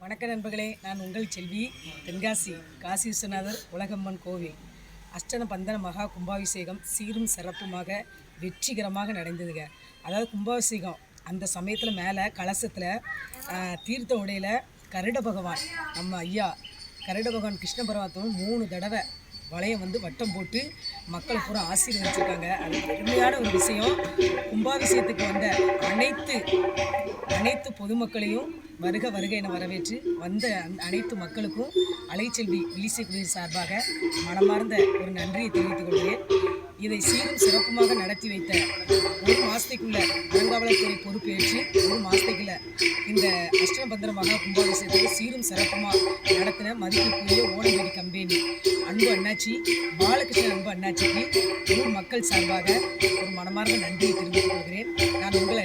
வணக்க நண்பர்களே, நான் உங்கள் செல்வி. தென்காசி காசி விஸ்வநாதர் உலகம்மன் கோவில் அஷ்டன பந்தன மகா கும்பாபிஷேகம் சீரும் சிறப்புமாக வெற்றிகரமாக நடந்ததுங்க. அதாவது கும்பாபிஷேகம் அந்த சமயத்தில் மேலே கலசத்தில் தீர்த்த உடையில் கருட பகவான் நம்ம ஐயா கருட பகவான் கிருஷ்ண பரமாத்மன் 3 தடவை வளையம் வட்டம் போட்டு மக்களை பூரா ஆசீர்வதிச்சிருக்காங்க. அது பெருமையான ஒரு விஷயம். கும்பாபிஷேகத்துக்கு வந்த அனைத்து பொதுமக்களையும் வருக வருக என வரவேற்று வந்த அனைத்து மக்களுக்கும் அலைச்செல்வி வில்லிசை குழுவின் சார்பாக மனமார்ந்த ஒரு நன்றியை தெரிவித்துக் கொள்கிறேன். இதை சீரும் சிறப்புமாக நடத்தி வைத்த ஒரு மாதத்துக்குள்ள அறங்காவலத்துறை பொறுப்பேற்று ஒரு மாதத்துக்குள்ள இந்த அஷ்டபந்தர மகா கும்பாபிஷேகத்தை சீரும் சிறப்புமாக நடத்தின மதிப்புக்குரிய ஓடவேடி கம்பெனி அன்பு அண்ணாச்சி பாலகிருஷ்ணன் அன்பு அண்ணாச்சிக்கு ஊர் மக்கள் சார்பாக ஒரு மனமார்ந்த நன்றியை தெரிவித்துக் கொள்கிறேன். நான் உங்களை